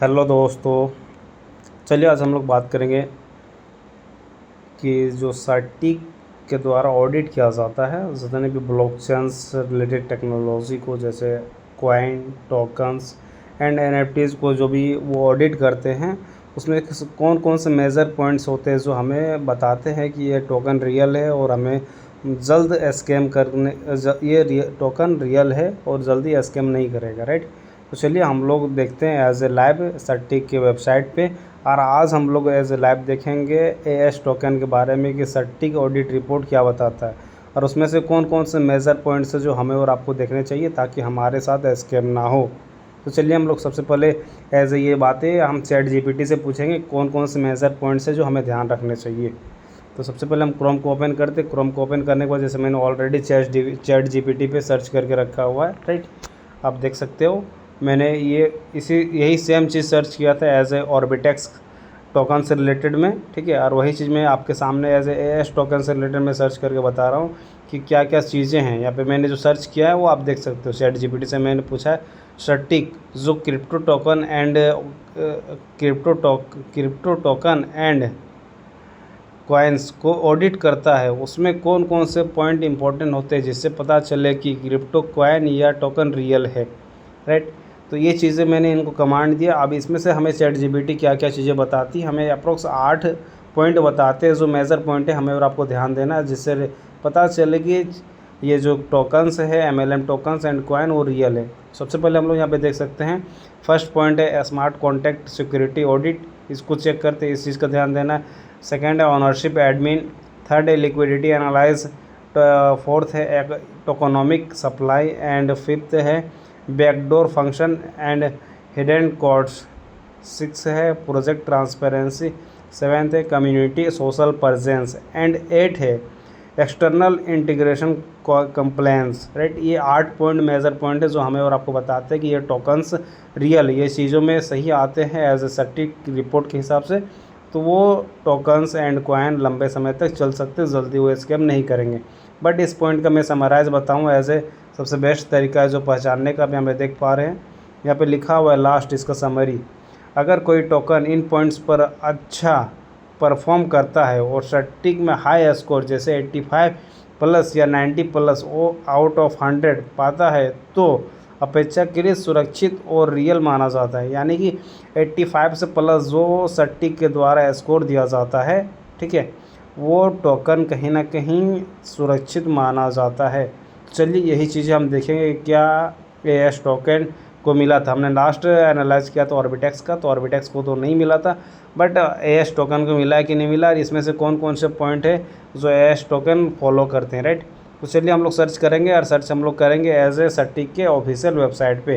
Hello दोस्तों। चलिए आज हम लोग बात करेंगे कि जो सटीक के द्वारा ऑडिट किया जाता है जितने भी ब्लॉकचेन से रिलेटेड टेक्नोलॉजी को, जैसे कॉइन, टोकन्स एंड एनएफटीज़ को जो भी वो ऑडिट करते हैं, उसमें कौन कौन से मेजर पॉइंट्स होते हैं जो हमें बताते हैं कि ये टोकन रियल है और हमें जल्द स्कैम करने ये टोकन रियल है और जल्दी स्कैम नहीं करेगा, राइट। तो चलिए हम लोग देखते हैं एज ए लाइव सटीक के वेबसाइट पे। और आज हम लोग एज ए लाइव देखेंगे एएस टोकन के बारे में कि सटीक ऑडिट रिपोर्ट क्या बताता है और उसमें से कौन कौन से मेजर पॉइंट्स है जो हमें और आपको देखने चाहिए ताकि हमारे साथ स्कैम ना हो। तो चलिए हम लोग सबसे पहले एज ए ये बातें हम चैट जीपीटी से पूछेंगे कौन कौन से मेजर पॉइंट्स है जो हमें ध्यान रखने चाहिए। तो सबसे पहले हम क्रोम को ओपन करते। क्रोम को ओपन करने के बाद जैसे मैंने ऑलरेडी चैट जीपीटी पे सर्च करके रखा हुआ है, राइट। आप देख सकते हो मैंने यही सेम चीज़ सर्च किया था एज ए ऑर्बिटेक्स टोकन से रिलेटेड में, ठीक है। और वही चीज़ मैं आपके सामने एज ए एस टोकन से रिलेटेड में सर्च करके बता रहा हूँ कि क्या क्या चीज़ें हैं। यहाँ पे मैंने जो सर्च किया है वो आप देख सकते हो। चैट जीपीटी से मैंने पूछा है सटीक जो क्रिप्टो टोकन एंड कॉइन्स को ऑडिट करता है, उसमें कौन कौन से पॉइंट इंपॉर्टेंट होते हैं जिससे पता चले कि क्रिप्टो कॉइन या टोकन रियल है, राइट। तो ये चीज़ें मैंने इनको कमांड दिया। अब इसमें से हमें चैट जीपीटी क्या क्या चीज़ें बताती, हमें अप्रोक्स 8 पॉइंट बताते हैं जो मेजर पॉइंट है हमें और आपको ध्यान देना है, जिससे पता चले कि ये जो टोकन्स है एमएलएम टोकन्स एंड कॉइन वो रियल है। सबसे पहले हम लोग यहाँ पे देख सकते हैं फर्स्ट पॉइंट है स्मार्ट कॉन्ट्रैक्ट सिक्योरिटी ऑडिट, इसको चेक करते हैं, इस चीज़ का ध्यान देना है। सेकेंड है ऑनरशिप एडमिन। थर्ड है लिक्विडिटी एनालाइज। फोर्थ है टोकोनॉमिक सप्लाई एंड फिफ्थ है backdoor function and hidden codes. 6 है प्रोजेक्ट ट्रांसपेरेंसी। 7th है कम्युनिटी सोशल प्रेजेंस एंड 8 है एक्सटर्नल इंटीग्रेशन कंप्लेंस, राइट। ये 8 पॉइंट मेजर पॉइंट है जो हमें और आपको बताते हैं कि ये टोकन्स रियल ये चीज़ों में सही आते हैं एज ए सटीक रिपोर्ट के हिसाब से, तो वो टोकन्स एंड कॉइन लंबे समय तक चल सकते, जल्दी वो स्कैम नहीं करेंगे। बट इस पॉइंट का मैं समराइज बताऊँ एज ए सबसे बेस्ट तरीका है जो पहचानने का भी हमें देख पा रहे हैं। यहाँ पे लिखा हुआ है लास्ट इसका समरी। अगर कोई टोकन इन पॉइंट्स पर अच्छा परफॉर्म करता है और सटीक में हाई स्कोर जैसे 85 प्लस या 90 प्लस वो आउट ऑफ 100 पाता है तो अपेक्षाकृत सुरक्षित और रियल माना जाता है। यानी कि 85 से प्लस जो सटीक के द्वारा स्कोर दिया जाता है, ठीक है, वो टोकन कहीं ना कहीं सुरक्षित माना जाता है। चलिए यही चीज़ें हम देखेंगे क्या एएस टोकन को मिला था। हमने लास्ट एनालाइज किया तो ऑर्बिटेक्स का, तो ऑर्बिटेक्स को तो नहीं मिला था, बट एएस टोकन को मिला है कि नहीं मिला, और इसमें से कौन कौन से पॉइंट है जो एएस टोकन फॉलो करते हैं, राइट। तो चलिए हम लोग सर्च करेंगे और सर्च हम लोग करेंगे एज ए सटीक के ऑफिशियल वेबसाइट पे।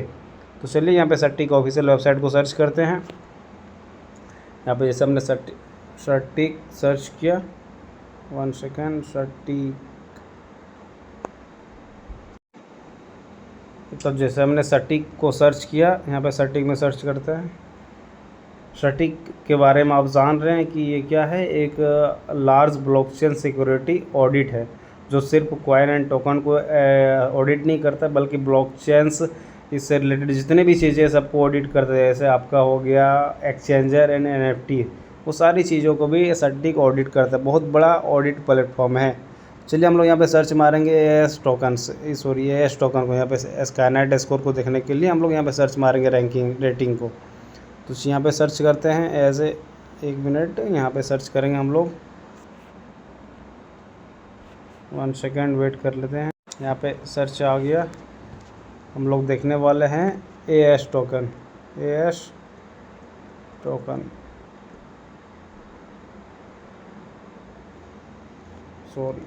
तो चलिए यहाँ पे सटीक ऑफिशियल वेबसाइट को सर्च करते हैं। यहाँ पे जैसे हमने सटीक सर्च किया, 1 सेकेंड, सटीक, तब जैसे हमने सटीक को सर्च किया, यहाँ पे सटीक में सर्च करते हैं। सटीक के बारे में आप जान रहे हैं कि ये क्या है, एक लार्ज ब्लॉकचेन सिक्योरिटी ऑडिट है जो सिर्फ कॉइन एंड टोकन को ऑडिट नहीं करता बल्कि ब्लॉकचेन्स इससे रिलेटेड जितने भी चीज़ें सबको ऑडिट करते हैं। जैसे आपका हो गया एक्सचेंजर एंड एनएफटी, वो सारी चीज़ों को भी सटीक ऑडिट करता है। बहुत बड़ा ऑडिट प्लेटफॉर्म है। चलिए हम लोग यहाँ पे सर्च मारेंगे as tokens, sorry as token को। यहाँ पे स्काईनेट स्कोर को देखने के लिए हम लोग यहाँ पे सर्च मारेंगे रेटिंग को। तो यहाँ पे सर्च करते हैं एज ए, 1 मिनट, यहाँ पे सर्च करेंगे हम लोग, 1 सेकेंड वेट कर लेते हैं। यहाँ पे सर्च आ गया, हम लोग देखने वाले हैं एएस टोकन। सॉरी,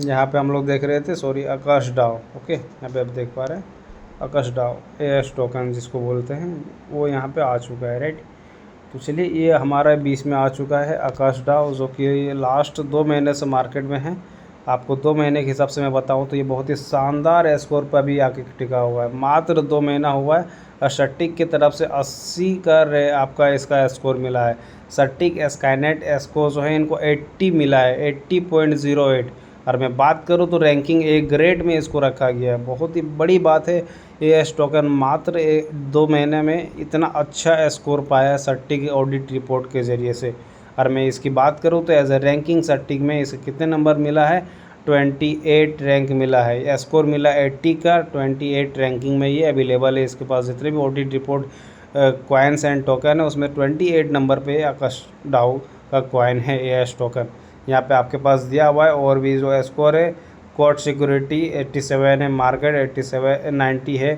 यहाँ पे हम लोग देख रहे थे, सॉरी, आकाश डाओ, ओके। यहाँ पे आप देख पा रहे हैं आकाश डाओ एएस टोकन जिसको बोलते हैं, वो यहाँ पे आ चुका है, राइट। तो चलिए ये हमारा 20 में आ चुका है आकाश डाओ, जो कि लास्ट 2 महीने से मार्केट में है। आपको 2 महीने के हिसाब से मैं बताऊँ तो ये बहुत ही शानदार स्कोर पर अभी आके टिका हुआ है। मात्र 2 महीना हुआ है और सटीक की तरफ से 80 का आपका इसका स्कोर मिला है। सटीक स्काईनेट स्कोर जो है इनको 80 मिला है, 80.08। और मैं बात करूँ तो रैंकिंग ए ग्रेड में इसको रखा गया है। बहुत ही बड़ी बात है, एएस टोकन मात्र 2 महीने में इतना अच्छा स्कोर पाया है सट्टिक ऑडिट रिपोर्ट के ज़रिए से। और मैं इसकी बात करूँ तो एज ए रैंकिंग सट्टिक में इसे कितने नंबर मिला है, 28 रैंक मिला है, स्कोर मिला 80 का। 28 रैंकिंग में ये अवेलेबल है। इसके पास जितने भी audit report coins and token है उसमें 28 नंबर पे आकाश डाउ का कॉइन है एएस टोकन। यहाँ पे आपके पास दिया हुआ है। और भी जो स्कोर है, कोर्ट सिक्योरिटी 87 है, मार्केट 90 है,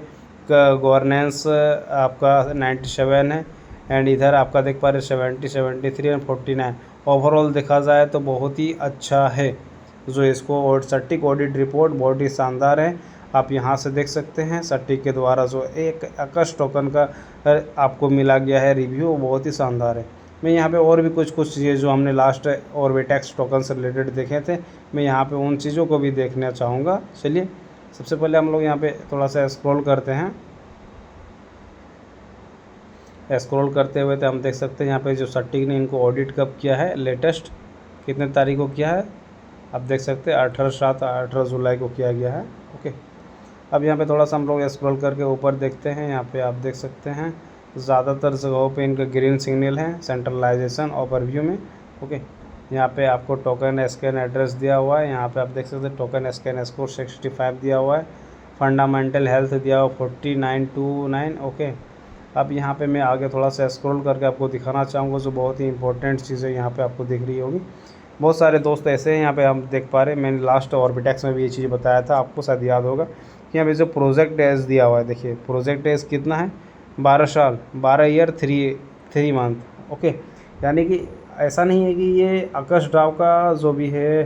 गवर्नेंस आपका 97 है, एंड इधर आपका देख पा रहे 70, 73 एंड 49। ओवरऑल देखा जाए तो बहुत ही अच्छा है जो इसको। और सट्टिक ऑडिट रिपोर्ट बहुत ही शानदार है। आप यहाँ से देख सकते हैं सट्टिक के द्वारा जो एक आकाश टोकन का आपको मिला गया है रिव्यू, वो बहुत ही शानदार है। मैं यहाँ पे और भी कुछ चीज़ें जो हमने लास्ट ऑर्बिटैक्स टोकन से रिलेटेड देखे थे, मैं यहाँ पे उन चीज़ों को भी देखना चाहूँगा। चलिए सबसे पहले हम लोग यहाँ पे थोड़ा सा स्क्रॉल करते हैं। स्क्रॉल करते हुए तो हम देख सकते हैं यहाँ पे जो सट्टिक ने इनको ऑडिट कब किया है, लेटेस्ट कितने तारीख को किया है, आप देख सकते हैं 18 जुलाई को किया गया है। ओके, अब यहाँ पे थोड़ा सा हम लोग स्क्रॉल करके ऊपर देखते हैं। यहाँ पे आप देख सकते हैं ज़्यादातर जगहों पे इनका ग्रीन सिग्नल है सेंट्रलाइजेशन ओवरव्यू में। ओके, यहाँ पे आपको टोकन स्कैन एड्रेस दिया हुआ है। यहाँ पे आप देख सकते हैं टोकन स्कैन स्कोर 65 दिया हुआ है, फंडामेंटल हेल्थ दिया हुआ 4929। ओके, अब यहाँ पे मैं आगे थोड़ा सा स्क्रॉल करके आपको दिखाना चाहूँगा जो बहुत ही इंपॉर्टेंट चीज़ें यहाँ पे आपको दिख रही होगी। बहुत सारे दोस्त ऐसे हैं यहाँ पे हम देख पा रहे हैं, मैंने लास्ट ऑर्बिटैक्स में भी ये चीज़ बताया था, आपको शायद याद होगा कि यहाँ पे जो प्रोजेक्ट एज दिया हुआ है, देखिए प्रोजेक्ट एज कितना है, 12 साल, 12 ईयर 3 मंथ। ओके, यानी कि ऐसा नहीं है कि ये आकाश डाव का जो भी है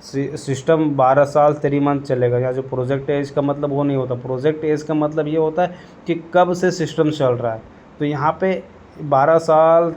सिस्टम 12 साल 3 मंथ चलेगा। या जो प्रोजेक्ट एज का मतलब वो नहीं होता। प्रोजेक्ट एज का मतलब ये होता है कि कब से सिस्टम चल रहा है। तो यहाँ पे 12 साल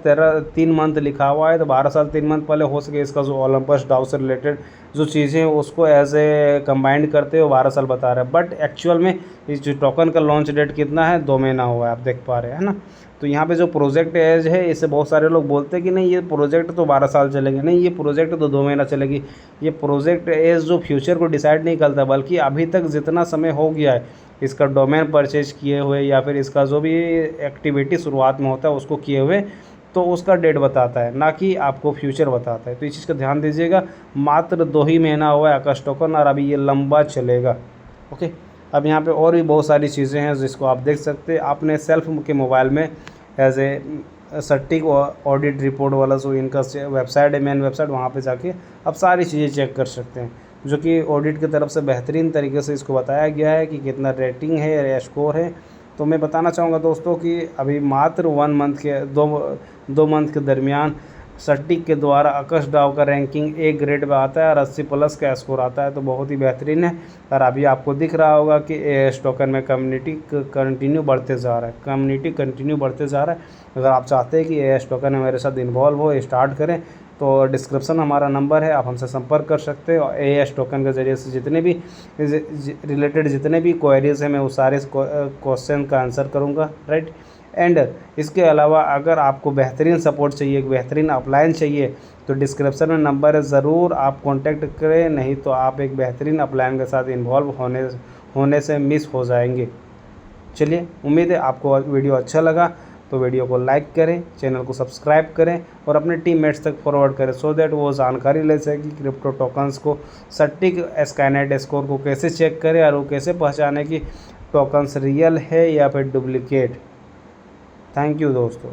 3 मंथ लिखा हुआ है, तो 12 साल 3 मंथ पहले हो सके इसका जो ओलंपस डाउ से रिलेटेड जो चीज़ें हैं उसको एज ए कंबाइंड करते हुए 12 साल बता रहा है। बट एक्चुअल में इस जो टोकन का लॉन्च डेट कितना है, 2 महीना हुआ है, आप देख पा रहे हैं ना। तो यहाँ पे जो प्रोजेक्ट एज है, इससे बहुत सारे लोग बोलते हैं कि नहीं ये प्रोजेक्ट तो 12 साल चलेंगे, नहीं ये प्रोजेक्ट तो 2 महीना चलेगी। ये प्रोजेक्ट एज जो फ्यूचर को डिसाइड नहीं करता, बल्कि अभी तक जितना समय हो गया है इसका डोमेन परचेज किए हुए या फिर इसका जो भी एक्टिविटी शुरुआत में होता है उसको किए हुए, तो उसका डेट बताता है, ना कि आपको फ्यूचर बताता है। तो इस चीज़ का ध्यान दीजिएगा। मात्र 2 ही महीना हुआ है आकाश टोकन और अभी ये लंबा चलेगा। ओके, अब यहाँ पे और भी बहुत सारी चीज़ें हैं जिसको आप देख सकते हैं अपने सेल्फ के मोबाइल में एज ए सट्टिक ऑडिट रिपोर्ट वाला जो इनका वेबसाइट है, मेन वेबसाइट, वहाँ पे जाके आप सारी चीज़ें चेक कर सकते हैं जो कि ऑडिट की तरफ से बेहतरीन तरीके से इसको बताया गया है कि कितना रेटिंग है या स्कोर है। तो मैं बताना चाहूँगा दोस्तों कि अभी मात्र 1 मंथ के 2 मंथ के दरमियान सट्टिक के द्वारा आकाश डाव का रैंकिंग ए ग्रेड में आता है और 80+ का स्कोर आता है, तो बहुत ही बेहतरीन है। और अभी आपको दिख रहा होगा कि एएस टोकन में कम्युनिटी कंटिन्यू बढ़ते जा रहा है, कम्युनिटी कंटिन्यू बढ़ते जा रहा है। अगर आप चाहते हैं कि एएस टोकन में मेरे साथ इन्वॉल्व हो, स्टार्ट करें, तो डिस्क्रिप्शन हमारा नंबर है, आप हमसे संपर्क कर सकते हैं। और एएस टोकन के ज़रिए से जितने भी रिलेटेड जितने भी क्वेरीज हैं मैं उस सारे क्वेश्चन का आंसर करूँगा, राइट। एंड इसके अलावा अगर आपको बेहतरीन सपोर्ट चाहिए, एक बेहतरीन अपलाइन चाहिए, तो डिस्क्रिप्शन में नंबर है, ज़रूर आप कांटेक्ट करें, नहीं तो आप एक बेहतरीन अपलाइन के साथ इन्वॉल्व होने से मिस हो जाएंगे। चलिए, उम्मीद है आपको वीडियो अच्छा लगा, तो वीडियो को लाइक करें, चैनल को सब्सक्राइब करें और अपने टीममेट्स तक फॉरवर्ड करें, सो दैट वो जानकारी ले सके कि क्रिप्टो टोकन्स को सट्टिक स्कैनेड स्कोर को कैसे चेक करें और वो कैसे पहचाने कि टोकन्स रियल है या फिर डुप्लीकेट। थैंक यू दोस्तों।